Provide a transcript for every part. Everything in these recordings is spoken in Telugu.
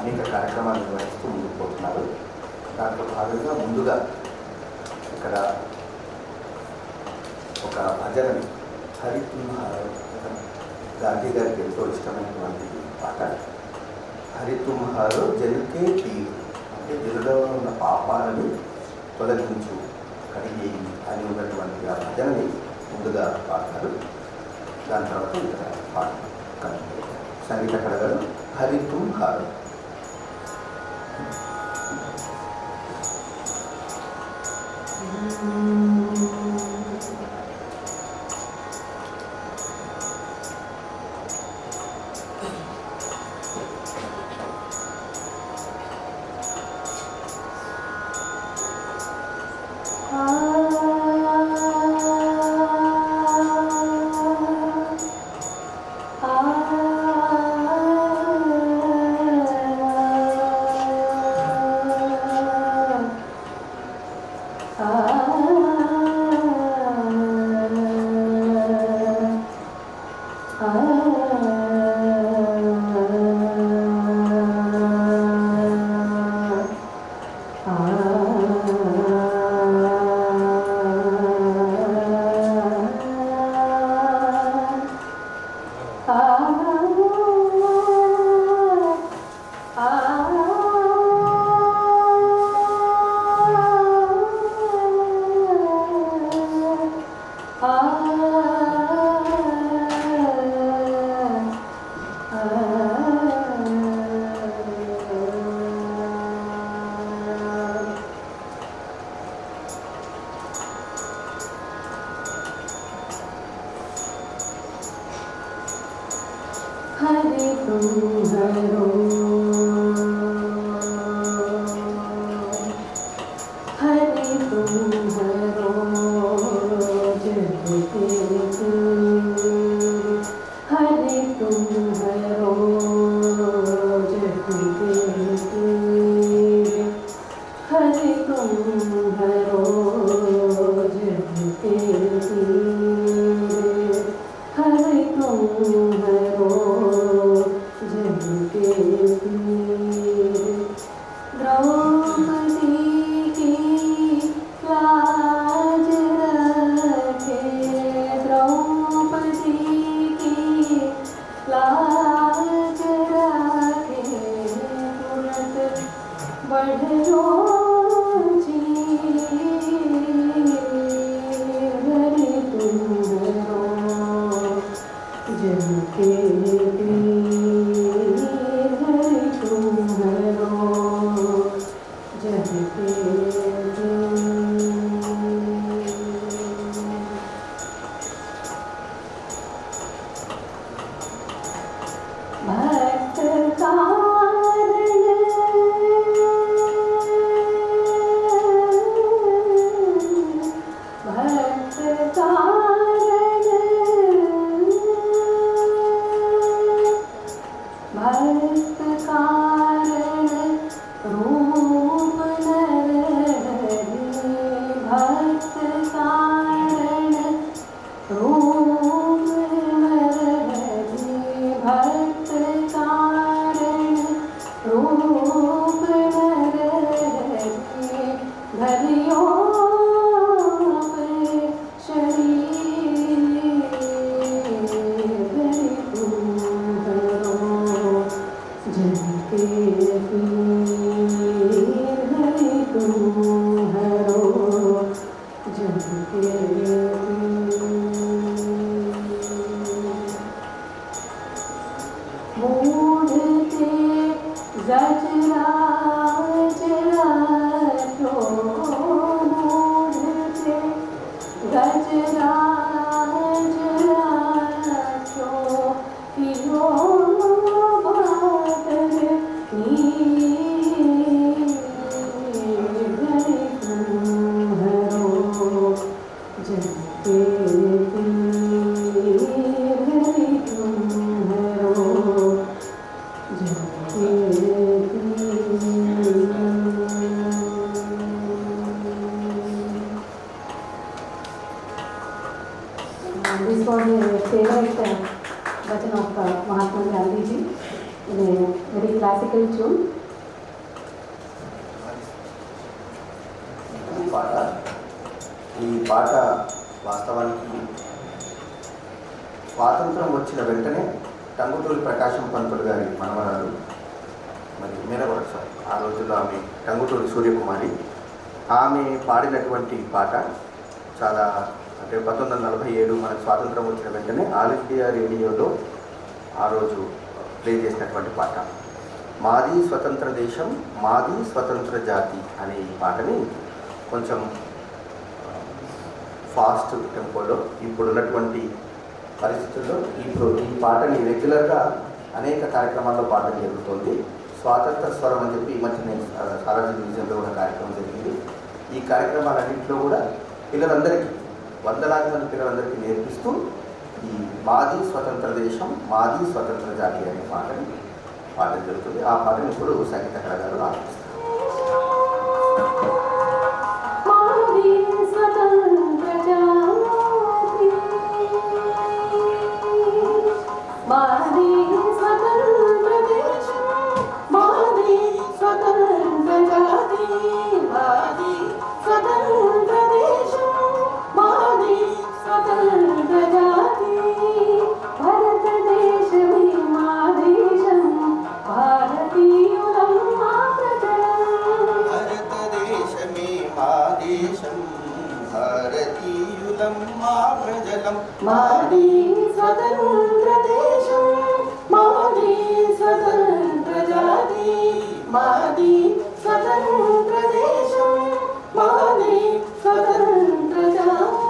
అనేక కార్యక్రమాలు నిర్వహిస్తూ ముందుకు పోతున్నారు. దాంట్లో భాగంగా ముందుగా ఇక్కడ ఒక భజనని హరితుంహార్ గాంధీ గారికి ఎంతో ఇష్టమైనటువంటి పాట. హరితుంహార్ జనుకే తీరు అంటే జనులో ఉన్న పాపాలను తొలగించు కడిగి అని ఉన్నటువంటి ఆ భజనని ముందుగా పాడతారు. దాని తర్వాత ఇక్కడ పాట సంగీత కళలు హరితుంహార్. classical tune. ఈ పాట వాస్తవానికి స్వాతంత్రం వచ్చిన వెంటనే టంగుటూరి ప్రకాశం పంతులు గారి మనవరాలు మరి మీనగొండ సార్, ఆ రోజుల్లో ఆమె టంగుటూరి సూర్యకుమారి, ఆమె పాడినటువంటి పాట చాలా అంటే 1947 మనకు స్వాతంత్రం వచ్చిన వెంటనే ఆల్ ఇండియా రేడియోలో ఆ రోజు ప్లే చేసినటువంటి పాట. మాది స్వతంత్ర దేశం మాది స్వతంత్ర జాతి అనే ఈ పాటని కొంచెం ఫాస్ట్ టెంపోలో ఇప్పుడున్నటువంటి పరిస్థితుల్లో ఈ పాటని రెగ్యులర్గా అనేక కార్యక్రమాల్లో పాడడం జరుగుతుంది. స్వాతంత్ర స్వరం అని చెప్పి ఈ మధ్య నేను సారాజీ మ్యూజియంలో కూడా కార్యక్రమం జరిగింది. ఈ కార్యక్రమాలన్నింటిలో కూడా పిల్లలందరికీ, వందలాది మంది పిల్లలందరికీ నేర్పిస్తూ ఈ మాది స్వతంత్ర దేశం మాది స్వతంత్ర జాతి అనే పాటని పాడడం జరుగుతుంది. ఆ పాటని ఇప్పుడు సంగీత కళాకారులు ఆలపిస్తారు. మాది స్వతంత్ర దేశం మాది స్వతంత్ర జాతి మాది స్వతంత్ర దేశం మాది స్వతంత్ర జాతి.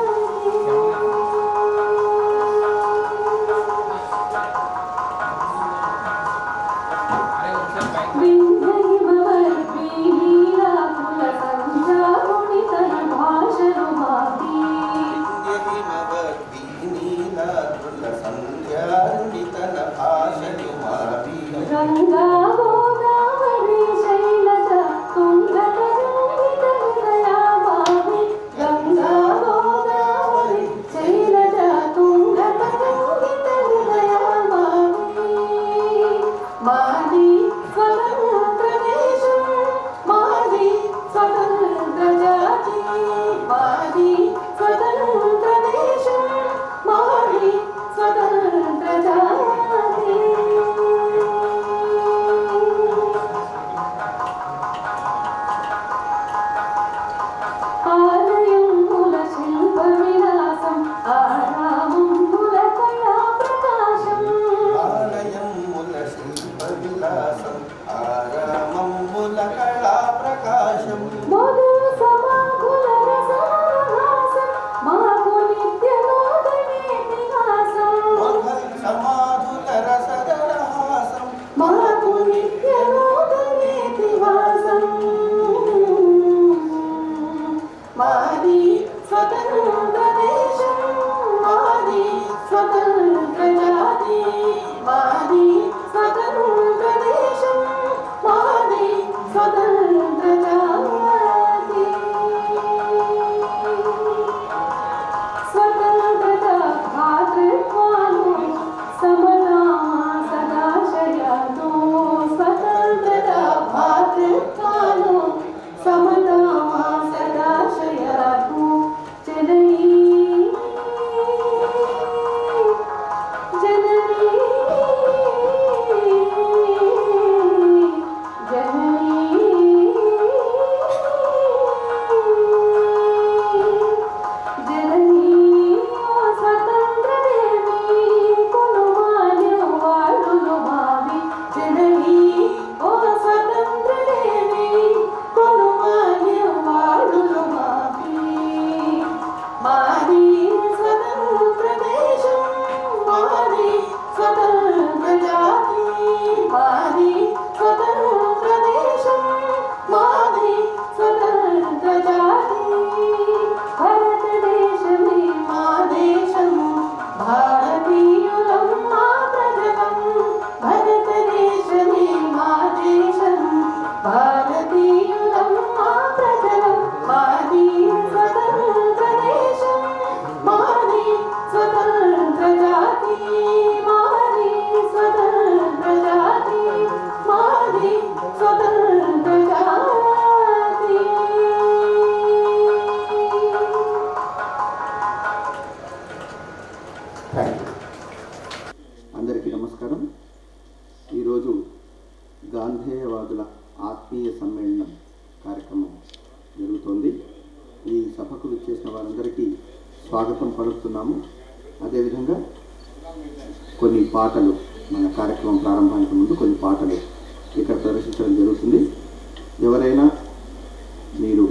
గంగా గోదావరి శైలజ తుంగ రోజుల ఆత్మీయ సమ్మేళనం కార్యక్రమం జరుగుతోంది. ఈ సభకు విచ్చేసిన వారందరికీ స్వాగతం పలుకుతున్నాము. అదేవిధంగా కొన్ని పాటలు మన కార్యక్రమం ప్రారంభానికి ముందు కొన్ని పాటలు ఇక్కడ ప్రదర్శించడం జరుగుతుంది. ఎవరైనా మీరు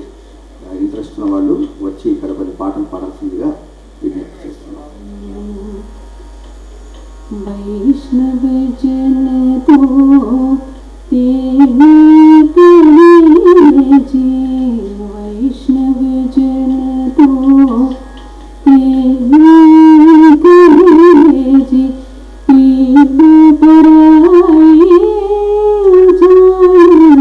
ఇంట్రెస్ట్ ఉన్న వాళ్ళు వచ్చి ఇక్కడ కొన్ని పాటలు పాడాల్సిందిగా విజ్ఞప్తి చేస్తున్నాం. వైష్ణవ జన తో तेरी जी वैष्णव जन तो तेरी जी पीर पराए जान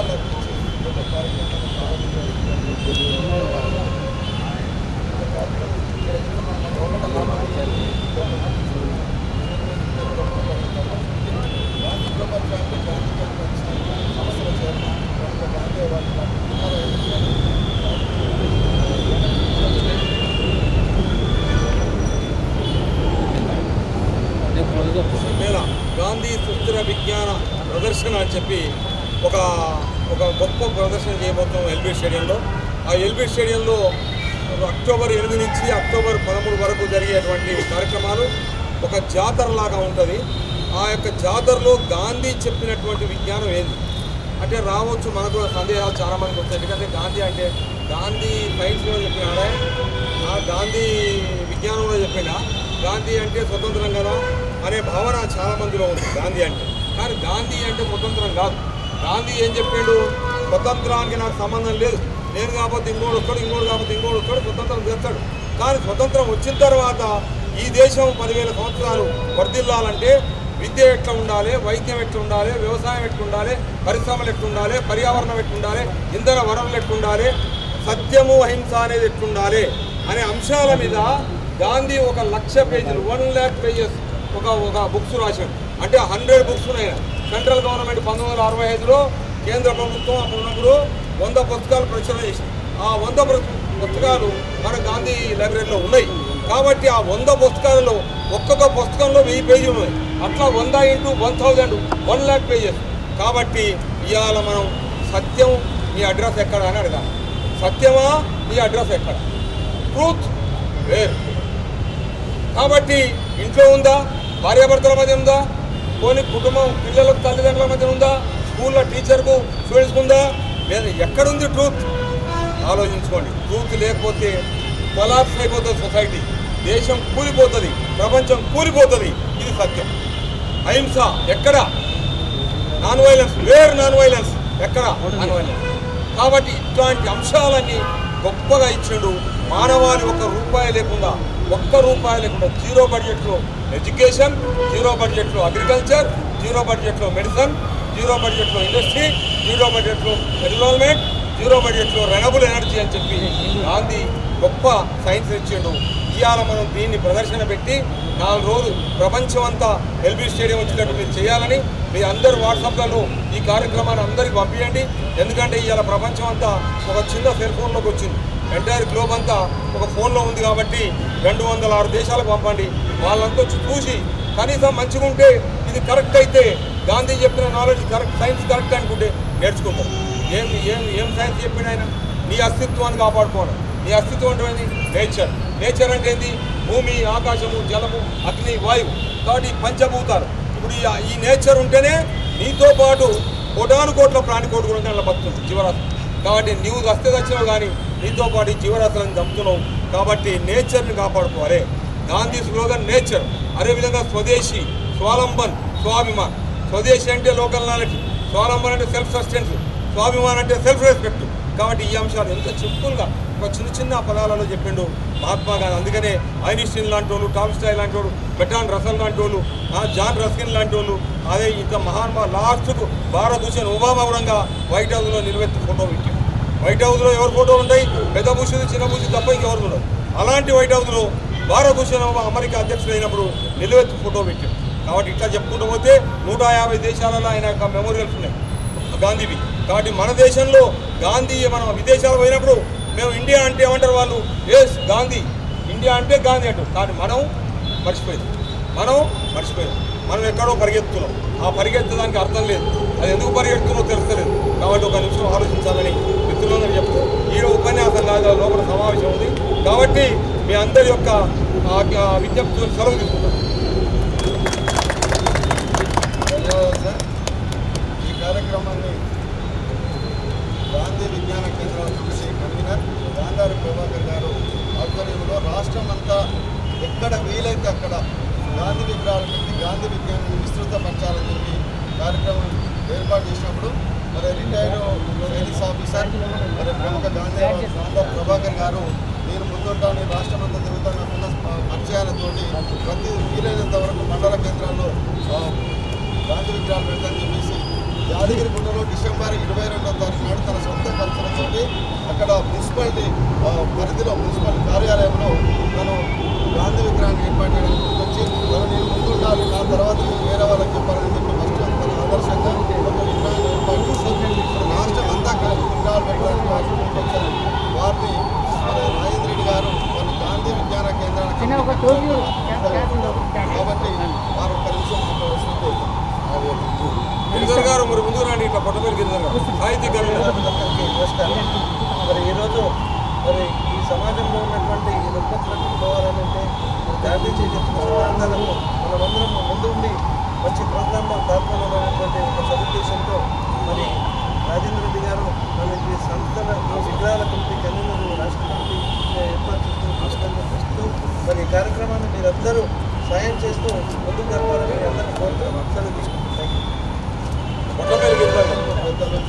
నివాళులర్పించి ఈ యొక్క కార్యక్రమాన్ని Gandhi global family Gandhi campus సంస్థల చైర్మన్ డాక్టర్ గాంధీ మేళ గాంధీ సుస్థిర విజ్ఞాన ప్రదర్శన అని చెప్పి ఒక గొప్ప ప్రదర్శన చేయబోతున్నాం ఎల్బీ స్టేడియంలో. ఆ ఎల్బీ స్టేడియంలో అక్టోబర్ 8 నుంచి అక్టోబర్ 13 వరకు జరిగేటువంటి కార్యక్రమాలు ఒక జాతరలాగా ఉంటుంది. ఆ యొక్క జాతరలో గాంధీ చెప్పినటువంటి విజ్ఞానం ఏంది అంటే రావచ్చు, మనకు కూడా సందేహాలు చాలామందికి వస్తాయి. ఎందుకంటే గాంధీ అంటే గాంధీ సైన్స్లో చెప్పినాడే, గాంధీ విజ్ఞానంలో చెప్పినా, గాంధీ అంటే స్వతంత్రం కదా అనే భావన చాలామందిలో ఉంది గాంధీ అంటే. కానీ గాంధీ అంటే స్వతంత్రం కాదు. గాంధీ ఏం చెప్పాడు, స్వతంత్రానికి నాకు సంబంధం లేదు, నేను కాకపోతే ఇంకోటి వస్తాడు, ఇంకోటి కాకపోతే ఇంకోటి వస్తాడు, స్వతంత్రం చేస్తాడు. కానీ స్వతంత్రం వచ్చిన తర్వాత ఈ దేశం 10,000 సంవత్సరాలు వర్ధిల్లాలంటే విద్య ఎట్లా ఉండాలి, వైద్యం ఎట్లా ఉండాలి, వ్యవసాయం ఎట్లా ఉండాలి, పరిశ్రమలు ఎట్లా ఉండాలి, పర్యావరణం ఎట్లా ఉండాలి, ఇంధన వనరులు ఎట్లా ఉండాలి, సత్యము అహింస అనేది ఎట్లా ఉండాలి అనే అంశాల మీద గాంధీ 1,00,000 పేజీలు 1,00,000 పేజెస్ ఒక బుక్స్ రాశాడు. అంటే 100 బుక్స్ ఉన్నాయి. సెంట్రల్ గవర్నమెంట్ 1965లో కేంద్ర ప్రభుత్వం అప్పుడున్నప్పుడు 100 పుస్తకాలు ప్రచురణ చేసింది. ఆ 100 పుస్తకాలు మన గాంధీ లైబ్రరీలో ఉన్నాయి. కాబట్టి ఆ 100 పుస్తకాలలో ఒక్కొక్క పుస్తకంలో 1000 పేజీలు ఉన్నాయి. అట్లా 100 × 1000 1,00,000 పేజెస్. కాబట్టి ఇవాళ మనం సత్యం నీ అడ్రస్ ఎక్కడ అని అడగాలి. సత్యమా నీ అడ్రస్ ఎక్కడ? Truth wear. కాబట్టి ఇంట్లో ఉందా, భార్యాభర్తల మధ్య ఉందా, పోనీ కుటుంబం పిల్లలకు తల్లిదండ్రుల మధ్య ఉందా, స్కూల్లో టీచర్కు స్టూడెంట్స్కి ఉందా, లేదా ఎక్కడుంది ట్రూత్? ఆలోచించుకోండి. ట్రూత్ లేకపోతే కొలాప్స్ అయిపోతుంది సొసైటీ, దేశం కూలిపోతుంది, ప్రపంచం కూలిపోతుంది. ఇది సత్యం. అహింస ఎక్కడ? Non violence. Where non violence? ఎక్కడ నాన్ వైలెన్స్? కాబట్టి ఇట్లాంటి అంశాలన్నీ గొప్పగా ఇచ్చిండు. మానవాళి ₹1 లేకుండా, ₹1 లేకుండా జీరో బడ్జెట్లో ఎడ్యుకేషన్, జీరో బడ్జెట్లో అగ్రికల్చర్, జీరో బడ్జెట్లో మెడిసిన్, జీరో బడ్జెట్లో ఇండస్ట్రీ, జీరో బడ్జెట్లో ఎన్విరాన్మెంట్, జీరో బడ్జెట్లో రెనబుల్ ఎనర్జీ అని చెప్పి గాంధీ గొప్ప సైన్స్ ఇచ్చిండు. ఇవాళ మనం దీన్ని ప్రదర్శన పెట్టి 4 రోజులు ప్రపంచం అంతా ఎల్బీ స్టేడియం వచ్చినట్టు మీరు చేయాలని మీ అందరు వాట్సాప్లలో ఈ కార్యక్రమాన్ని అందరికీ పంపించండి. ఎందుకంటే ఇవాళ ప్రపంచం అంతా ఒక చిన్న సెల్ ఫోన్లోకి వచ్చింది. ఎంటైర్ గ్లోబ్ అంతా ఒక ఫోన్లో ఉంది. కాబట్టి 206 దేశాలకు పంపండి. వాళ్ళంతా చూసి కనీసం మంచిగా ఉంటే ఇది కరెక్ట్ అయితే, గాంధీ చెప్పిన నాలెడ్జ్ కరెక్ట్, సైన్స్ కరెక్ట్ అనుకుంటే నేర్చుకుంటారు. ఏం సైన్స్ చెప్పిన ఆయన? నీ అస్తిత్వాన్ని కాపాడుకోవడం. నీ అస్తిత్వం అంటే ఏంది? నేచర్. నేచర్ అంటే ఏంది? భూమి, ఆకాశము, జలము, అగ్ని, వాయువు. కాబట్టి పంచభూతాలు. ఇప్పుడు ఈ నేచర్ ఉంటేనే నీతో పాటు కోటానుకోట్ల ప్రాణికోటి కూడా అలా బతుకుతుంది జీవరాశి. కాబట్టి నీవు వస్తే వచ్చినావు, కానీ నీతో పాటు ఈ జీవరాశులను చంపుతున్నావు. కాబట్టి నేచర్ని కాపాడుకోవాలి. Gandhi slogan nature. అదేవిధంగా స్వదేశీ, స్వాలంబన్, స్వాభిమాన్. స్వదేశీ అంటే లోకల్ నాలెడ్జ్, స్వాలంబన్ అంటే సెల్ఫ్ సస్టెన్స్, స్వాభిమాన్ అంటే సెల్ఫ్ రెస్పెక్ట్. కాబట్టి ఈ అంశాలు ఎంత సింపుల్గా ఒక చిన్న పదాలలో చెప్పిండు మహాత్మా గాంధీ. అందుకనే ఐన్స్టీన్ లాంటి వాళ్ళు, టాల్స్టాయ్ లాంటి వాళ్ళు, బెర్ట్రాండ్ రసల్ లాంటి వాళ్ళు, జాన్ రస్కిన్ లాంటి వాళ్ళు, అదే ఇంత లాస్ట్కు భారత్ హుసేన్ ఒబామా కూడా వైట్ హౌస్లో నిలబెట్టి ఫోటో పెట్టాడు. వైట్ హౌస్లో ఎవరు ఫోటోలు ఉంటాయి? పెద్ద బుషుది, చిన్న బుషుది తప్ప ఇంకెవరు ఉండదు. అలాంటి వైట్ హౌస్లో భారత్ హుసేన్ ఒబామా అమెరికా అధ్యక్షుడు అయినప్పుడు నిలబెట్టి ఫోటో పెట్టాడు. కాబట్టి ఇట్లా చెప్పుకుంటూ పోతే 150 దేశాలలో ఆయన యొక్క మెమోరియల్స్ ఉన్నాయి గాంధీవి. కాబట్టి మన దేశంలో గాంధీ, మనం విదేశాలు పోయినప్పుడు మేము ఇండియా అంటే ఏమంటారు వాళ్ళు? ఎస్ గాంధీ, ఇండియా అంటే గాంధీ అంటారు. కానీ మనం మర్చిపోయింది. మనం ఎక్కడో పరిగెత్తున్నాం. ఆ పరిగెత్తడానికి అర్థం లేదు. అది ఎందుకు పరిగెత్తున్నో తెలుస్తలేదు. కాబట్టి ఒక నిమిషం ఆలోచించాలని మిత్రులందరూ చెప్తూ ఈ ఉపన్యాసం కాదు, లోపల సమావేశం ఉంది. కాబట్టి మీ అందరి యొక్క విజ్ఞప్తులు సెలవు తీసుకుంటాం. ధన్యవాదాలు సార్. ఈ కార్యక్రమాన్ని గాంధీ విజ్ఞాన కేంద్రాల కమిటీ కన్వీనర్ గాంధారి ప్రభాకర్ గారు ఆధ్వర్యంలో రాష్ట్రం అంతా ఎక్కడ వీలైతే అక్కడ గాంధీ విగ్రహాలు పెట్టి గాంధీ విజ్ఞానాన్ని విస్తృతపరచాలని చెప్పి కార్యక్రమం ఏర్పాటు చేసినప్పుడు మరి రిటైర్డ్ పోలీస్ ఆఫీసర్ మరి ప్రముఖ గాంధారి ప్రభాకర్ గారు నేను ముందుంటాను, రాష్ట్రం అంతా తిరుగుతున్న పరిచయాలతో ప్రతి వీలైనంత వరకు మండల కేంద్రాల్లో గాంధీ విగ్రహాలు పెడతానని చెప్పేసి యాదగిరిగుట్టలో డిసెంబర్ 22వ తారీఖు నాడు తన సొంత ఖర్చులతో అక్కడ మున్సిపాలిటీ పరిధిలో మున్సిపల్ కార్యాలయంలో తను గాంధీ విగ్రహాన్ని ఏర్పాటు చేయడానికి వచ్చి నేను ముందుండాలి, నా తర్వాత వేరే వాళ్ళకి చెప్పాలని చెప్పి ఫస్ట్ తన ఆదర్శంగా ఒక విగ్రహాన్ని ఏర్పాటు చేసి రాష్ట్రం అంతా విగ్రహాలు పెట్టడానికి వారు ముందుకొచ్చారు. వారిని రాజేంద్ర రెడ్డి గారు వాళ్ళు గాంధీ విజ్ఞాన కేంద్రానికి కాబట్టి వారు ఒక్క నిమిషం వస్తుంది. గిరిధర్ గారు మరి ముందుకు రండి, ఇట్లా పొట్టపల్లి గిరిధర్ గారు నమస్కారం. మరి ఈరోజు మరి ఈ సమాజంలో ఉన్నటువంటి ఈ రుగ్మతలకు పోవాలని అంటే గాంధీజీ చెప్పిన సిద్ధాంతాలకు మనమందరం ముందుండి మంచి ప్రోగ్రాంలో పాల్గొనాలనేటువంటి ఒక సదుద్దేశంతో మరి రాజేంద్ర రెడ్డి గారు మనకి సంస్థల విగ్రహాల కమిటీ కన్వీనర్ రాష్ట్ర కమిటీ ఏర్పాటు చేస్తూ మరి ఈ కార్యక్రమాన్ని మీరందరూ సాయం చేస్తూ ముందుకు జరపాలని అందరినీ కోరుతూ సెలవు తీసుకుంటాం. పొట్టపల్లి గిరిధర్ పెద్దలు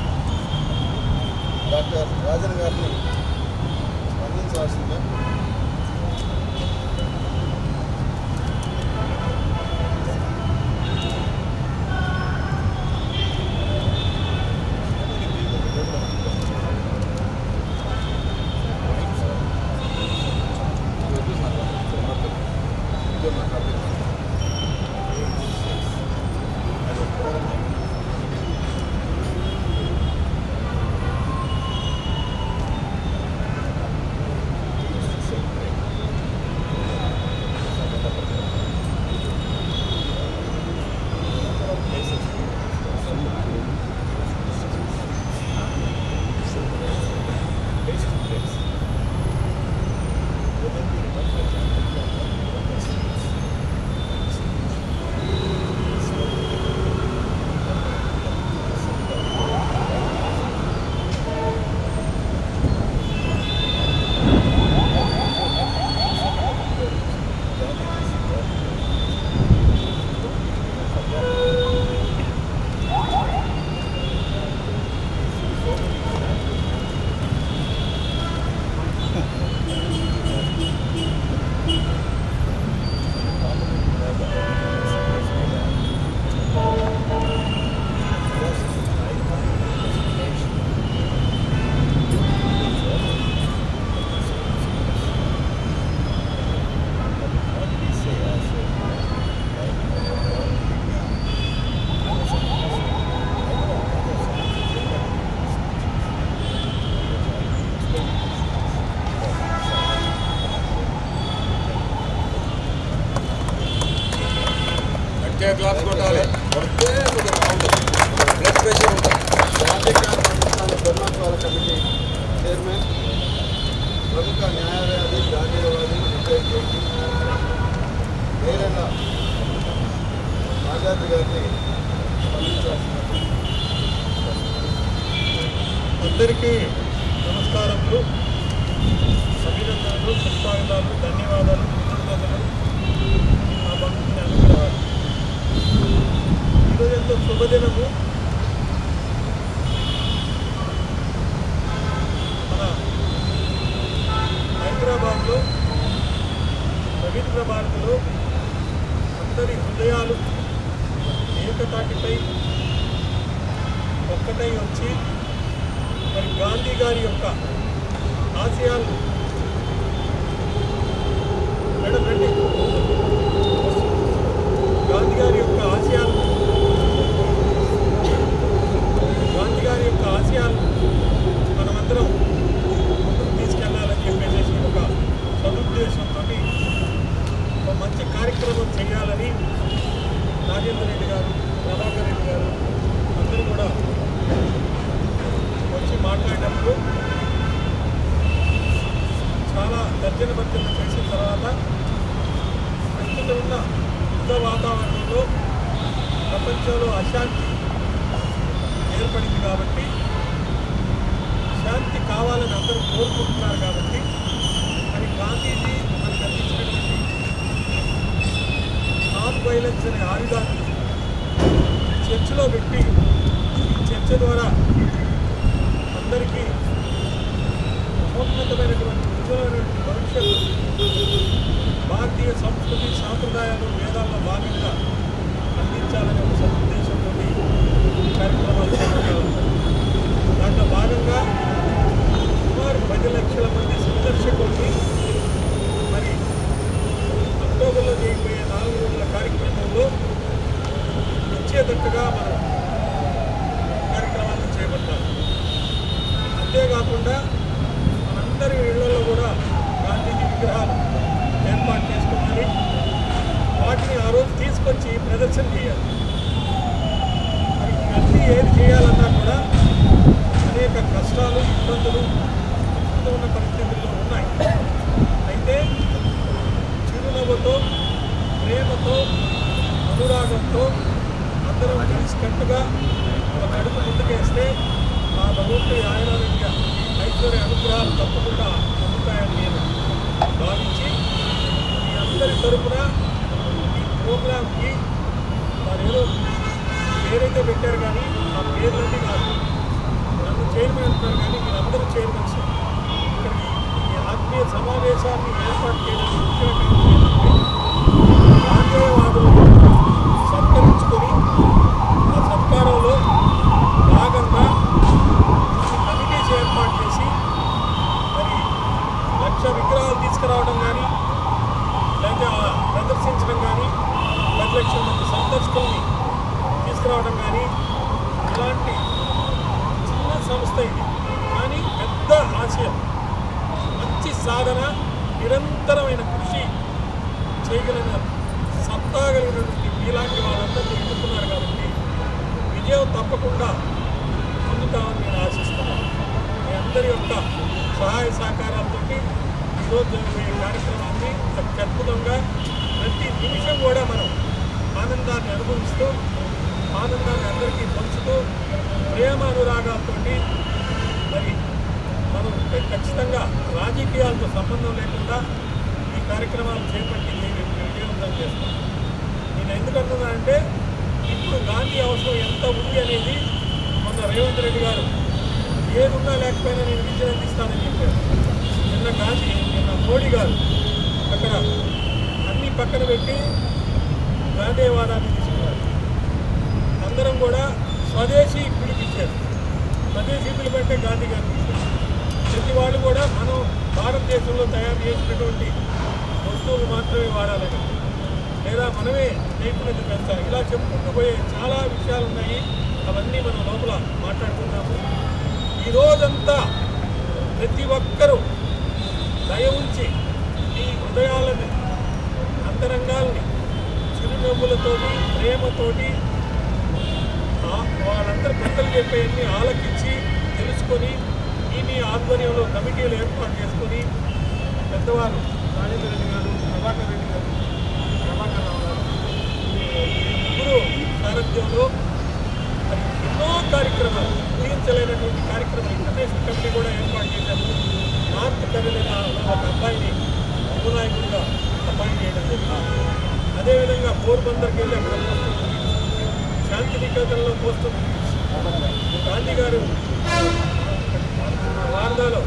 డాక్టర్ రాజన్ గారిని స్పందించవలసిందిగా. గ్లాస్ కొట్టాలి, కొడితే బ్లడ్ ప్రెషర్ ఉంటుంది. ధర్మాత్వాల కమిటీ చైర్మన్, ప్రముఖ న్యాయవాది, గాంధీవాది, రిటైర్డ్ జడ్జి వేరేళ్ళ ఆజాద్ గారిని స్పందించాల్సిన. అందరికీ నమస్కారములు, అభినందనలు, సుస్వాగతాలు, ధన్యవాదాలు, కృతజ్ఞతలు, నా భక్తుని అనుగ్రహాలు. ఈరోజు ఎంతో శుభదినము. మన హైదరాబాద్లో రవీంద్ర భారతిలో అందరి హృదయాలు ఏకతాటిపై ఒక్కటై వచ్చి మరి గాంధీ గారి యొక్క ఆశయాలు మేడం రండి, గాంధీ గారి యొక్క ఆశయాలు మనమందరం ముందుకు తీసుకెళ్లాలని చెప్పేసి ఒక సదుద్దేశంతో ఒక మంచి కార్యక్రమం చేయాలని రాజేంద్ర రెడ్డి గారు, ప్రభాకర్ రెడ్డి గారు అందరూ కూడా వచ్చి మాట్లాడినప్పుడు చాలా తర్జన భర్జన చేసిన తర్వాత ప్రస్తుతం ఉన్న యుద్ధ వాతావరణంలో ప్రపంచంలో అశాంతి ఏర్పడింది కాబట్టి, శాంతి కావాలని అందరూ కోరుకుంటున్నారు కాబట్టి, మరి గాంధీజీ మనకు అందించినటువంటి నాన్ వైలెన్స్ అనే ఆయుధాన్ని చర్చలో పెట్టి ఈ చర్చ ద్వారా అందరికీ మహోన్నతమైనటువంటి ఉజ్వలమైనటువంటి భవిష్యత్తు భారతీయ సంస్కృతి సాంప్రదాయాలు వేదాల్లో భాగంగా అందించాలనే ఒక సదుద్దేశంతో కార్యక్రమాలు కాకుండా మనందరి ఇళ్లలో కూడా గాంధీజీ విగ్రహాలు ఏర్పాటు చేసుకోవాలి. వాటిని ఆ రోజు తీసుకొచ్చి ప్రదర్శన చేయాలి. మరి ఇవన్నీ ఏది చేయాలన్నా కూడా అనేక కష్టాలు, ఇబ్బందులు ఉన్న పరిస్థితుల్లో ఉన్నాయి. అయితే చిరునవ్వుతో, ప్రేమతో, అనురాగంతో అందరం కలిసికట్టుగా ఒక అడుగు ముందుకేస్తే ఆ భగవంతుడి ఆయురారోగ్య ఐశ్వర్య అనుగ్రహాలు తప్పకుండా అందుతాయని నేను భావించి మీ అందరి తరపున ఈ ప్రోగ్రాంకి వారు ఏదో పేరైతే పెట్టారు కానీ ఆ పేర్లన్నీ కాదు. నన్ను చైర్మన్ అంటున్నారు కానీ మీరందరూ చైర్మన్స్. ఇక్కడికి ఈ ఆత్మీయ సమావేశాన్ని ఏర్పాటు చేయడానికి ముఖ్య కారణం ఏంటంటే గాంధేయవాదులను సత్కరించుకొని ఆ సత్కారంలో భాగంగా కమిటీస్ ఏర్పాటు చేసి మరి 1,00,000 విగ్రహాలు తీసుకురావడం కానీ లేదా ప్రదర్శించడం కానీ 10 లక్షల మంది సందర్శకుల్ని తీసుకురావడం కానీ ఇలాంటి చిన్న సంస్థ ఇది. కానీ పెద్ద ఆశయం, మంచి సాధన, నిరంతరమైన కృషి చేయగలిగిన సత్తా కలిగినటువంటి మీలాంటి వాళ్ళందరినీ ఎన్నుకున్నారు కాబట్టి విజయం తప్పకుండా పొందుతామని నేను ఆశిస్తున్నాను. మీ అందరి యొక్క సహాయ సహకారాలతో ఈరోజు జరిగే కార్యక్రమాన్ని అత్యద్భుతంగా ప్రతి నిమిషం కూడా మనం ఆనందాన్ని అనుభవిస్తూ, ఆనందాన్ని అందరికీ పంచుతూ, ప్రేమ అనురాగాలతో మరి మనం ఖచ్చితంగా రాజకీయాలతో సంబంధం లేకుండా ఈ కార్యక్రమాలు చేపట్టి విజయవంతం చేస్తాం. నేను ఎందుకు అంటున్నానంటే ఇప్పుడు గాంధీ అవసరం ఎంత ఉంది అనేది మొన్న రేవంత్ రెడ్డి గారు ఏదున్నా లేకపోయినా నేను విద్యను అందిస్తానని చెప్పారు. నిన్న మోడీ గారు అక్కడ అన్నీ పక్కన పెట్టి గాంధేయవాదాన్ని తీసుకున్నారు. అందరం కూడా స్వదేశీ పిలిపించారు. స్వదేశీ పిలిపంటే గాంధీ గారు ప్రతి వాళ్ళు కూడా మనం భారతదేశంలో తయారు చేసినటువంటి వస్తువులు మాత్రమే వాడాలని, లేదా మనమే నైపుణ్యత పెంచాలి. ఇలా చెప్పుకుంటూ పోయే చాలా విషయాలు ఉన్నాయి. అవన్నీ మనం లోపల మాట్లాడుకున్నాము. ఈరోజంతా ప్రతి ఒక్కరూ దయ ఉంచి ఈ హృదయాలని, అంతరంగాల్ని చిరునవ్వులతోటి, ప్రేమతోటి వాళ్ళందరూ పెద్దలు చెప్పేవన్నీ ఆలకించి తెలుసుకొని మీ ఆధ్వర్యంలో కమిటీలు ఏర్పాటు చేసుకొని పెద్దవారు రాజేంద్ర రెడ్డి గారు, ప్రభాకర్ రెడ్డి గారు, ప్రభాకర్ రావు గారు ముగ్గురు సారథ్యంలో ఎన్నో కార్యక్రమాలు, ఊహించలేనటువంటి కార్యక్రమాలు ఇంటర్నేషనల్ కమిటీ కూడా ఏర్పాటు చేశారు. నార్త్ కరోలినాలో ఒక అబ్బాయిని ఉపనాయకుడిగా అపాయింట్ చేయడం జరిగింది. అదేవిధంగా పోర్బందర్కి వెళ్ళి అక్కడ పోస్ట్ శాంతినికేతన్లో పోస్ట్ గాంధీ గారు వార్దాలో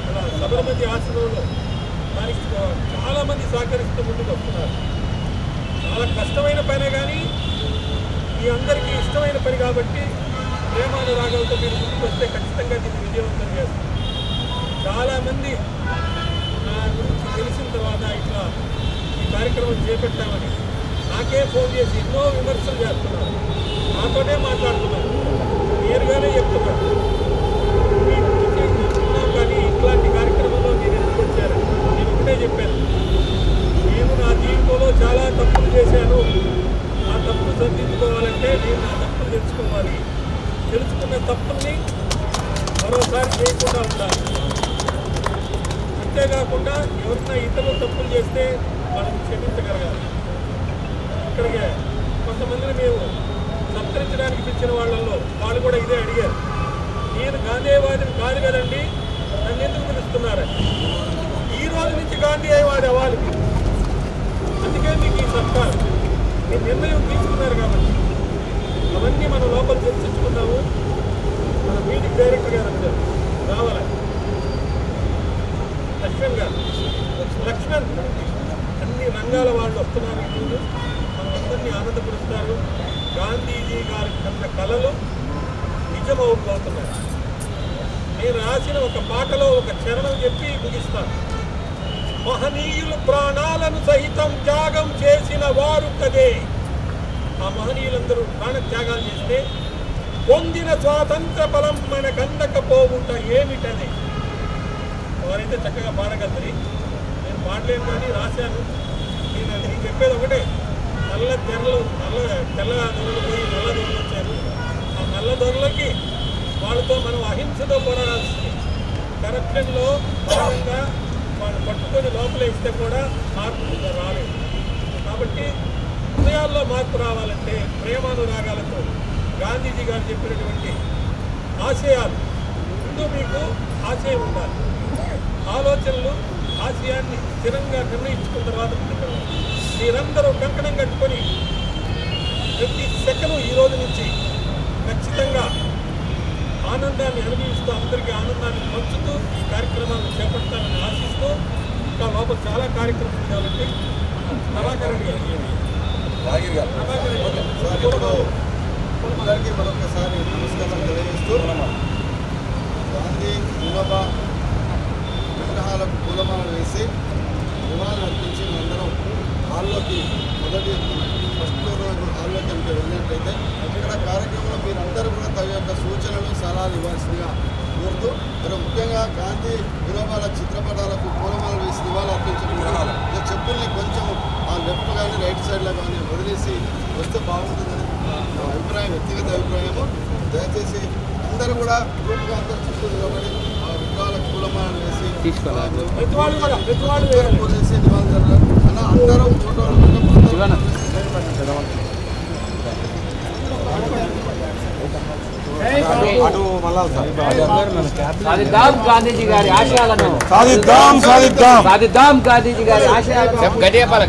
అలా సబర్మతి ఆశ్రమంలో దానికి చాలామంది సహకరిస్తూ ముందుకు వస్తున్నారు. చాలా కష్టమైన పనే కానీ మీ అందరికీ ఇష్టమైన పని కాబట్టి ప్రేమానురాగాలతో మీరు ముందుకు వస్తే ఖచ్చితంగా దీన్ని విజయవంతం చేస్తారు. చాలామంది నా గురించి తెలిసిన తర్వాత ఇట్లా ఈ కార్యక్రమం చేపట్టామని నాకే ఫోన్ చేసి ఎన్నో విమర్శలు చేస్తున్నారు. నాతోనే మాట్లాడుతున్నారు, నేరుగానే చెప్తున్నారు కానీ ఇట్లాంటి కార్యక్రమంలో మీరు ఎందుకు వచ్చారు? నేను ఒకటే చెప్పాను, నేను నా జీవితంలో చాలా తప్పులు చేశాను. ఆ తప్పులు సరిదిద్దుకోవాలంటే నేను నా తప్పులు తెలుసుకోవాలి. తెలుసుకున్న తప్పుల్ని మరోసారి చేయకుండా ఉండాలి. అంతేకాకుండా ఎవరైనా ఇతరులు తప్పులు చేస్తే వాళ్ళని క్షమించగలగాలి. ఇక్కడికి కొంతమందిని మేము సత్కరించడానికి పిలిచిన వాళ్ళల్లో వాళ్ళు కూడా ఇదే అడిగారు. నేను గాంధేయవాదిని కాదు కదండి, నన్ను ఎందుకు పిలుస్తున్నారని. ఈ రోజు నుంచి గాంధేయవాది అవ్వాలి. అందుకే మీకు ఈ సత్కారం, మీరు నిర్ణయం తీసుకున్నారు కాబట్టి అవన్నీ మనం లోపల చర్చించుకున్నాము. మన మీటింగ్ డైరెక్టర్ గారు వచ్చారు, రావాలని లక్ష్మణ్ అన్ని రంగాల వాళ్ళు వస్తున్నారు. ఈరోజు మనం అందరినీ ఆనందపరుస్తారు. గాంధీజీ గారి కన్న కళలు నిజమవుతున్నాయి. నేను రాసిన ఒక పాటలో ఒక చరణం చెప్పి ముగిస్తాను. మహనీయులు ప్రాణాలను సహితం త్యాగం చేసిన వారు కదే. ఆ మహనీయులందరూ ప్రాణ త్యాగాలు చేస్తే పొందిన స్వాతంత్ర బలం మనకందకపోవుట ఏమిటది. వారైతే చక్కగా పాడగలుగుతారు. నేను పాడలేను కానీ రాశాను. నేను మీకు చెప్పేది ఒకటే, తెల్ల దొరలు పోయి నల్ల దొరలు వచ్చారు. ఆ నల్ల దొరలకి వాళ్ళతో మనం అహింసతో పోరాడాల్సింది. కరప్షన్లో భాగంగా వాళ్ళు పట్టుకొని లోపల ఇస్తే కూడా మార్పు రాలేదు. కాబట్టి హృదయాల్లో మార్పు రావాలంటే ప్రేమానురాగాలతో గాంధీజీ గారు చెప్పినటువంటి ఆశయాలు, ముందు మీకు ఆశయం ఉండాలి. ఆలోచనలు ఆశయాన్ని స్థిరంగా నిర్ణయించుకున్న తర్వాత మీరందరూ కంకణం కట్టుకొని ప్రతి సెకను ఈ రోజు నుంచి ఖచ్చితంగా ఆనందాన్ని అనుభవిస్తూ అందరికీ ఆనందాన్ని పంచుతూ ఈ కార్యక్రమాలను చేపడతానని ఆశిస్తూ, ఇంకా లోపల చాలా కార్యక్రమాలు కాబట్టి అందరికీ మరొకసారి నమస్కారం తెలియజేస్తూ, గాంధీ వినోబా విగ్రహాలకు పూలమాలలు వేసి నివాళులు అర్పించి మనందరం హాల్లోకి ఫస్ట్ రోజు హాల్లోకి కనుక వెళ్ళినట్లయితే ఇక్కడ కార్యక్రమంలో మీరందరూ కూడా తమ యొక్క సూచనలు సలహాలు ఇవ్వాల్సిందిగా కోరుతూ, మరి ముఖ్యంగా గాంధీ వినోబాల చిత్రపటాలకు పూలమాలలు వేసి నివాళులు అర్పించడం చెప్పుల్ని కొంచెం ఆ లెఫ్ట్ కానీ రైట్ సైడ్లో కానీ వదిలేసి వస్తే బాగుంటుందని నా అభిప్రాయం, వ్యక్తిగత అభిప్రాయము. దయచేసి అందరూ కూడా గ్రూప్గా అందరూ చుట్టూ నిలబడి ఆ విగ్రహాలకు పూలమాలలు వేసి పూలేసి నివాళులు అలా అందరూ ఫోటోలు సాధిద్దాం గాంధీజీ గారి ఆశయాలను, సాధిద్దాం సాధిద్దాం గాంధీజీ గారి ఆశయాలను. గడియపాల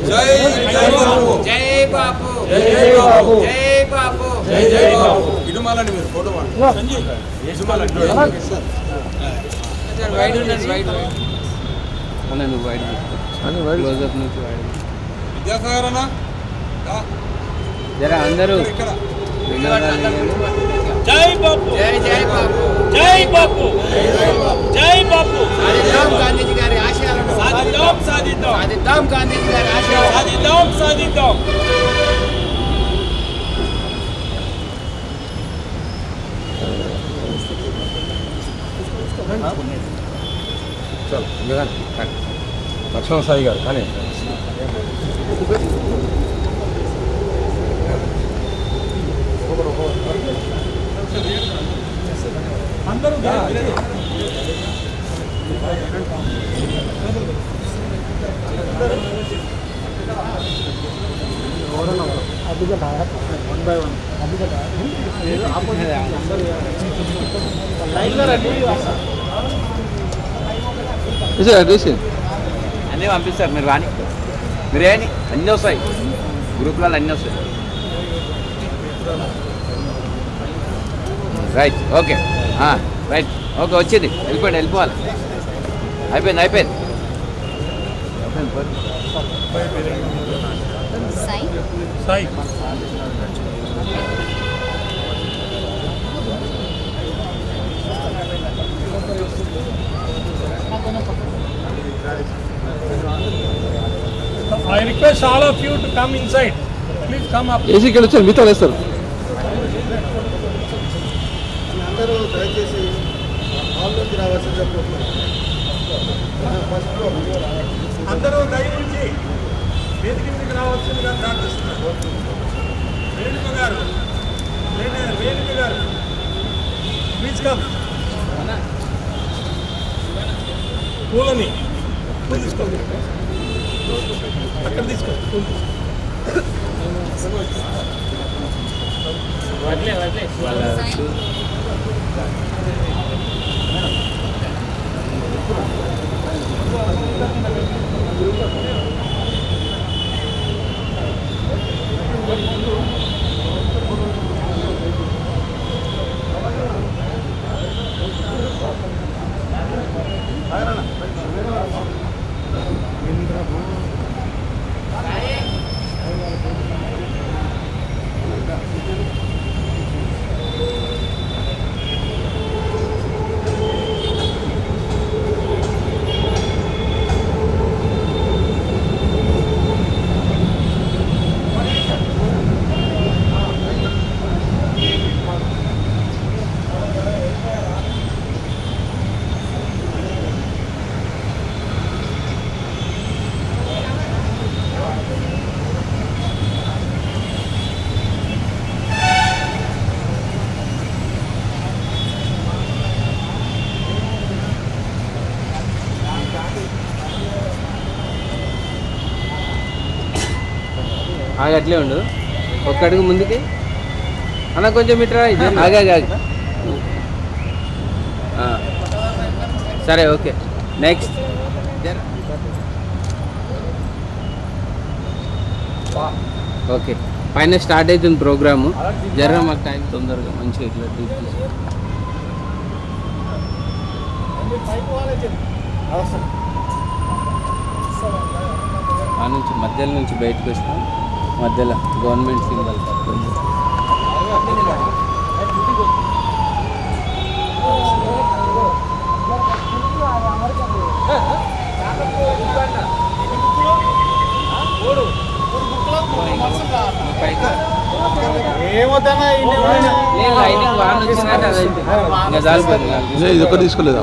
జై బాపు, జై బాపు, జై బాపు, జై బాపు, జై బాపు. ఇటుమాలండి మీరు ఫోటో విద్యాసాగర్ అన్న జరా అందరూ ఇక్కడ జై బాపు, జై బాపు, జై బాపు, జై బాపు. సాధిద్దాం గాంధీజీ గారి ఆశయాలను, సాధిద్దాం గాంధీజీ గారి ఆశయాలను. సాధిద్దాం. లక్ష్మణ సాయి గారు కానీ అందరూ అన్నీ పంపిస్తారు. మీరు రాని, మీరు ఏని అన్నీ వస్తాయి, గ్రూప్లలో అన్నీ వస్తాయి. రైట్, ఓకే రైట్, ఓకే వచ్చింది. వెళ్ళిపోవాలి. అయిపోయింది. Sai I request all of you to come inside. Please come up. ఏసీకి వచ్చారు, మీతో వేస్తారు. అందరూ దయచేసి హాల్లోకి రావాల్సిందిగా కోరుతున్నాను. అందరూ దయచేసి వేదిక మీదకి రావాల్సిందిగా ప్రార్థిస్తున్నారు. రేణుక గారు ప్లీజ్ కమ్. పూలని తీసుకోండి, అక్కడ తీసుకోండి. ఆగి అట్లే ఉండు, ఒక్క అడుగు ముందుకి అన్న, కొంచెం ఇట్రా. ఆగా సరే, ఓకే. నెక్స్ట్ ఓకే, పైన స్టార్ట్ అవుతుంది ప్రోగ్రాము. జర మాకు టైం తొందరగా మంచిగా ఇట్లా ఆ నుంచి మధ్యలో నుంచి బయటకు వస్తాం. మధ్యలో గవర్నమెంట్ సింబల్ ఇది ఒక్క తీసుకోలేదు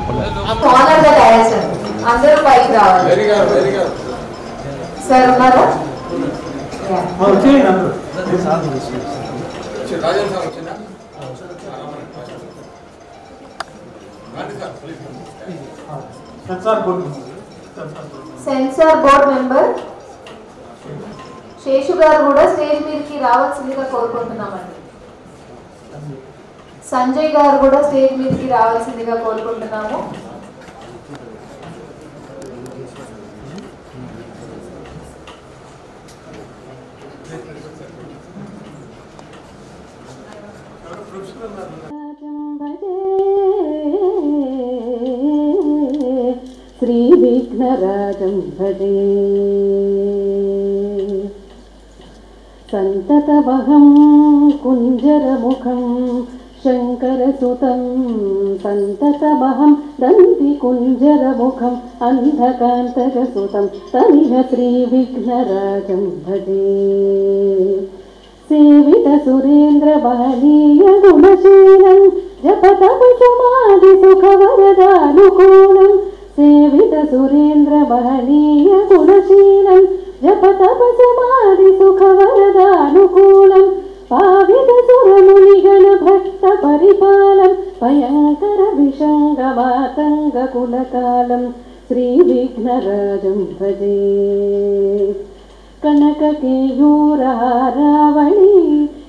అందరూ పైకి రావాలి. సార్ ఉన్నారా? సెన్సార్ బోర్డ్ మెంబర్ శేషు గారు కూడా స్టేజ్ మీదకి రావాల్సిందిగా కోరుకుంటున్నామండి. సంజయ్ గారు కూడా స్టేజ్ మీదకి రావాల్సిందిగా కోరుకుంటున్నాము. శ్రీ విఘ్నరాజం భజే సంతతమహం కుంజరముఖం శంకరసుతం సంతతమహం దంతి కుంజరముఖం అంధకాంతకసుతం తమిహ శ్రీ విఘ్నరాజం భజే సేవిత సురేంద్ర బహనీయ గుణశీలం జపతప సమాధి సుఖవరదానుకూలం సేవిత సురేంద్ర మహనీయ గుణశీలం జపతప సమాధి సుఖవరదానుకూలం పావిత సురమునిగణ భక్త పరిపాలం భయంకర విషంగ మాతంగ కులకాలం శ్రీ విఘ్నరాజం భజే కనక కేయూరహారావళి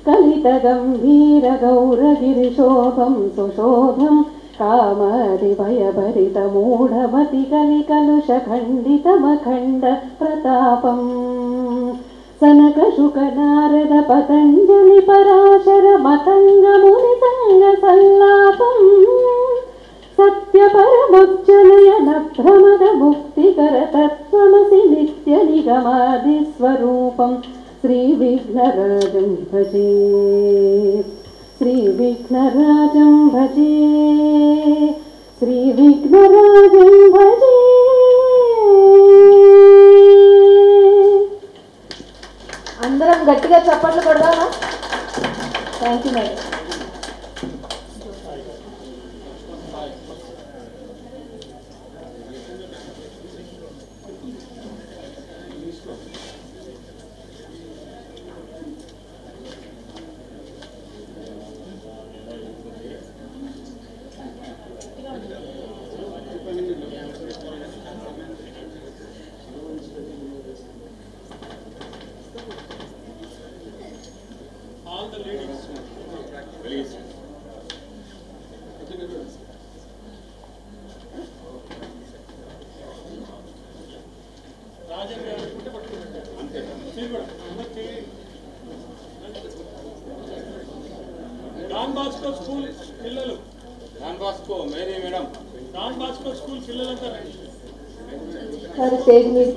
కలిత గంభీర గౌరగిరి శోభం సుశోభం కామాది భయభరిత మూఢమతి కలి కలుష ఖండితమఖండ ప్రతాపం సనక శుక నారద పతంజలి పరాశర మతంగ ముని సంగ సల్లాపం సత్య పరమోచ్చలయన భ్రమద ముక్తికర తత్వమసి నిత్య నిగమాది స్వరూపం శ్రీ విఘ్నరాజం భజే శ్రీ విఘ్నరాజం భజే శ్రీ విఘ్నరాజం భజే. అందరం గట్టిగా చప్పట్లు కొడదామా? Thank you madam. All the ladies, please. Rajan గారు పుట్ట పట్టుకుంటారు అంతే డాన్ బాస్కో స్కూల్ పిల్లలు, Don Bosco Mary madam, Don Bosco school పిల్లలంతా స్టేజ్ మీద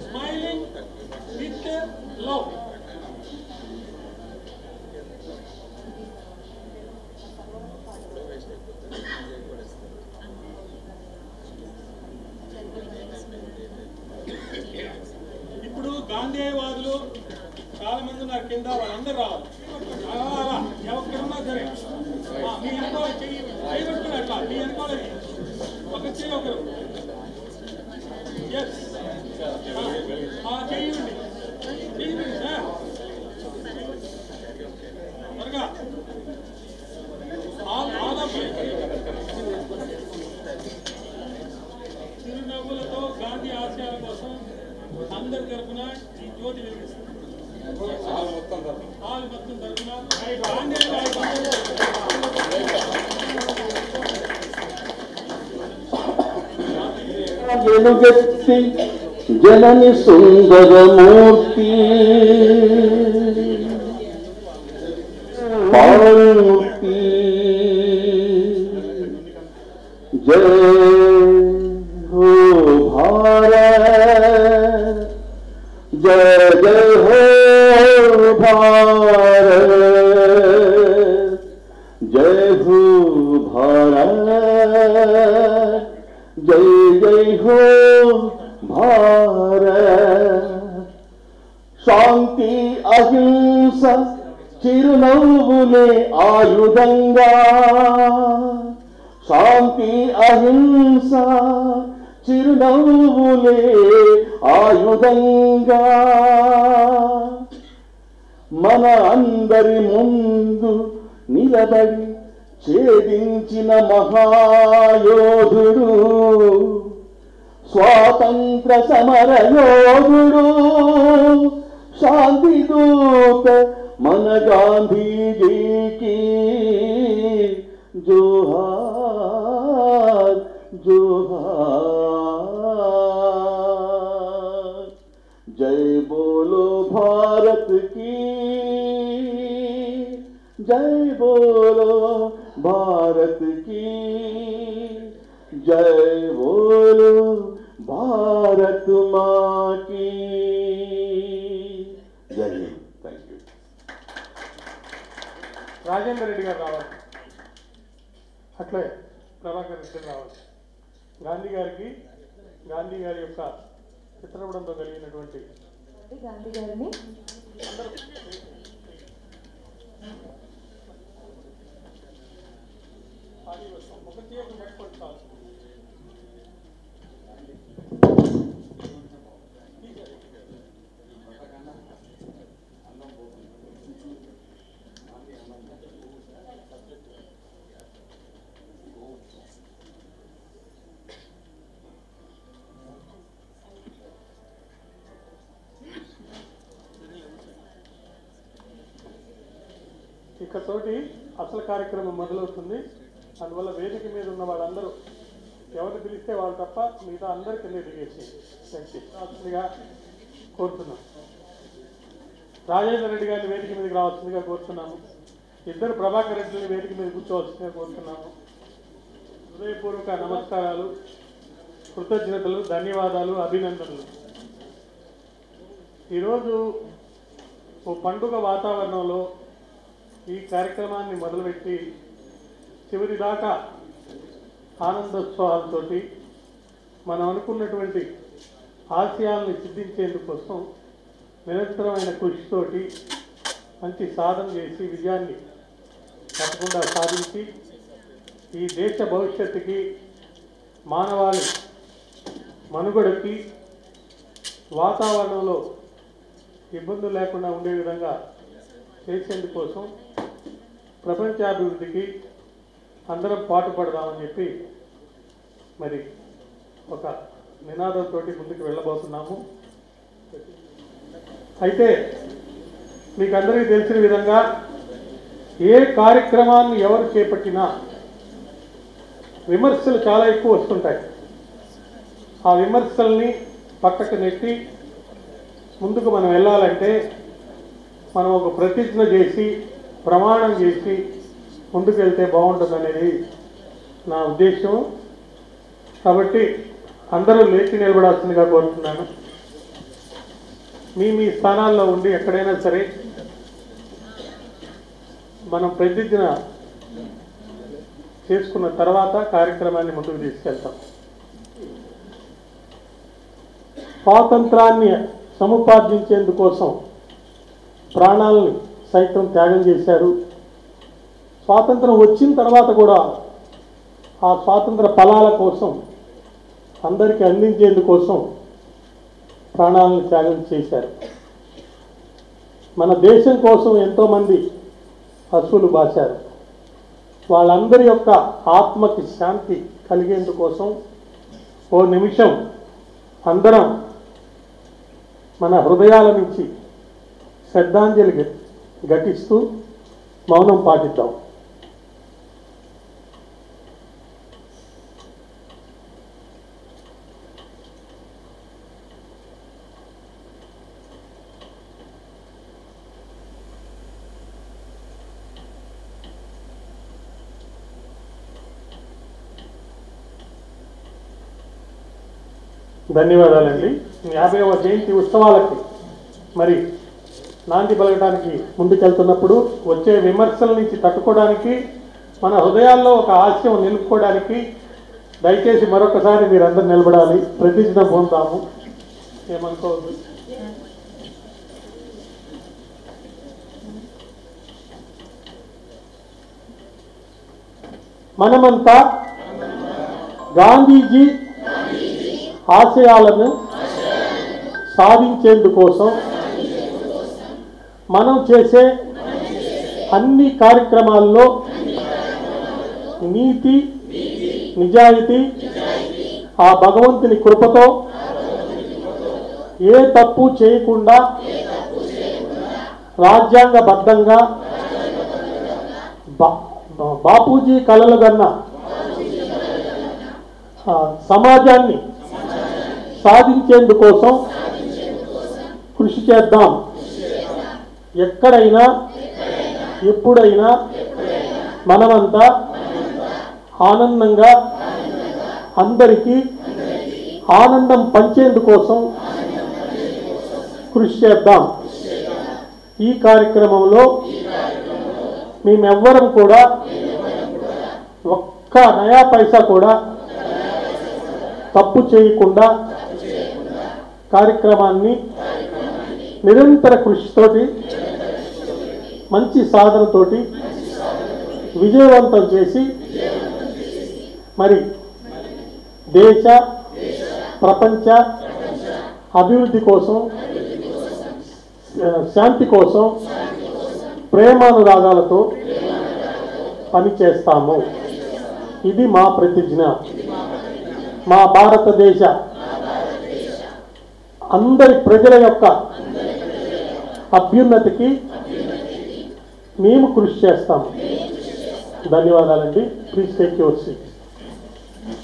స్మైలింగ్ విత్ లవ్. ఇప్పుడు గాంధేయవాదులు చాలా మంది ఉన్నారు కింద, వాళ్ళందరూ రావాలి. అలా ఎవరికన్నా సరే మీ వెనకాల చేయబట్టుకుని అట్లా మీ వెనకాల ఒక చేయి ఒకరు చేయండి త్వరగా చిరునవ్వులతో గాంధీ ఆశయాల కోసం అందరి తరఫున ఈ జ్యోతి వెలిగిస్తుంది. హాల్ మొత్తం తరఫున వెలుగెత్తి జనని సుందరమూర్తి పార్వతి జయ హో భారత్ జయ జయ హో భారత్ జయ హో భారత్ జై జై హో భారత్ శాంతి అహింస చిరునవ్వులే ఆయుధంగా శాంతి అహింస చిరునవ్వులే ఆయుధంగా మన అందరి ముందు నిలబడి ఛేదించిన మహాయోధుడు స్వాతంత్ర సమర యోధుడు శాంతి దూత మన గాంధీజీకి జోహార్ జోహార్ జై బోలో భారత్ की जय बोलो भारत की जय बोलो भारत माँ की जय हिंद. Thank you. రాజేందర్ రెడ్డి గారు రావాలి, అట్లే ప్రభాకర్ రెడ్డి రావాలి. గాంధీ గారికి గాంధీ గారి యొక్క చిత్రపటంతో కలిగినటువంటి గాంధీ గారిని ఒకటి ఒక పెట్టుకోవచ్చు చాలు. ఇక్కడతోటి అసలు కార్యక్రమం మొదలవుతుంది. అందువల్ల వేదిక మీద ఉన్న వాళ్ళందరూ ఎవరు పిలిస్తే వాళ్ళు తప్ప మిగతా అందరి కింద దిగేసి రావాల్సిందిగా కోరుతున్నాం. రాజేంద్ర రెడ్డి గారిని వేదిక మీదకి రావాల్సిందిగా కోరుతున్నాము. ఇద్దరు ప్రభాకర్ రెడ్డిని వేదిక మీద కూర్చోవలసిందిగా కోరుతున్నాము. హృదయపూర్వక నమస్కారాలు, కృతజ్ఞతలు, ధన్యవాదాలు, అభినందనలు. ఈరోజు ఓ పండుగ వాతావరణంలో ఈ కార్యక్రమాన్ని మొదలుపెట్టి చివరి దాకా ఆనందోత్సవాలతో మనం అనుకున్నటువంటి ఆశయాలను సిద్ధించేందుకోసం నిరంతరమైన కృషితోటి మంచి సాధన చేసి విజయాన్ని తప్పకుండా సాధించి ఈ దేశ భవిష్యత్తుకి మానవాళి మనుగడకి వాతావరణంలో ఇబ్బందులు లేకుండా ఉండే విధంగా చేసేందుకోసం ప్రపంచాభివృద్ధికి అందరం పాటుపడదామని చెప్పి మరి ఒక నినాదంతో ముందుకు వెళ్ళబోతున్నాము. అయితే మీకు అందరికీ తెలిసిన విధంగా ఏ కార్యక్రమాన్ని ఎవరు చేపట్టినా విమర్శలు చాలా ఎక్కువ వస్తుంటాయి. ఆ విమర్శల్ని పక్కకు నెట్టి ముందుకు మనం వెళ్ళాలంటే మనం ఒక ప్రతిజ్ఞ చేసి ప్రమాణం చేసి ముందుకు వెళ్తే బాగుంటుంది అనేది నా ఉద్దేశం. కాబట్టి అందరూ లేచి నిలబడాల్సిందిగా కోరుతున్నాను. మీ మీ స్థానాల్లో ఉండి ఎక్కడైనా సరే మనం ప్రతిజ్ఞ చేసుకున్న తర్వాత కార్యక్రమాన్ని ముందుకు తీసుకెళ్తాం. స్వాతంత్రాన్ని సముపార్జించేందుకోసం ప్రాణాలని సైతం త్యాగం చేశారు. స్వాతంత్రం వచ్చిన తర్వాత కూడా ఆ స్వాతంత్ర ఫలాల కోసం అందరికీ అందించేందుకోసం ప్రాణాలను త్యాగం చేశారు. మన దేశం కోసం ఎంతోమంది అశ్వులు బాశారు. వాళ్ళందరి యొక్క ఆత్మకి శాంతి కలిగేందుకోసం ఓ నిమిషం అందరం మన హృదయాల నుంచి శ్రద్ధాంజలి ఘటిస్తూ మౌనం పాటిద్దాం. ధన్యవాదాలండి. 50వ జయంతి ఉత్సవాలకి మరి నాంది పలకడానికి ముందుకెళ్తున్నప్పుడు వచ్చే విమర్శల నుంచి తట్టుకోవడానికి, మన హృదయాల్లో ఒక ఆశయం నిలుపుకోవడానికి దయచేసి మరొకసారి మీరందరూ నిలబడాలి. ప్రతిజ్ఞ పొందాము, ఏమనుకోవద్దు. మనమంతా గాంధీజీ ఆశయాలను సాధించేందుకోసం మనం చేసే అన్ని కార్యక్రమాల్లో నీతి, నిజాయితీ, ఆ భగవంతుని కృపతో ఏ తప్పు చేయకుండా రాజ్యాంగబద్ధంగా బాపూజీ కలలు కన్న సమాజాన్ని సాధించేందుకోసం కృషి చేద్దాం. ఎక్కడైనా ఎప్పుడైనా మనమంతా ఆనందంగా అందరికీ ఆనందం పంచేందుకోసం కృషి చేద్దాం. ఈ కార్యక్రమంలో మేమెవ్వరం కూడా ఒక్క నయా పైసా కూడా తప్పు చేయకుండా కార్యక్రమాన్ని నిరంతర కృషితోటి, మంచి సాధనతోటి విజయవంతం చేసి మరి దేశ ప్రపంచ అభివృద్ధి కోసం, శాంతి కోసం ప్రేమానురాగాలతో పనిచేస్తాము. ఇది మా ప్రతిజ్ఞ. మా భారతదేశ అందరి ప్రజల యొక్క అభ్యున్నతికి మేము కృషి చేస్తాము. ధన్యవాదాలండి. Please take your seat.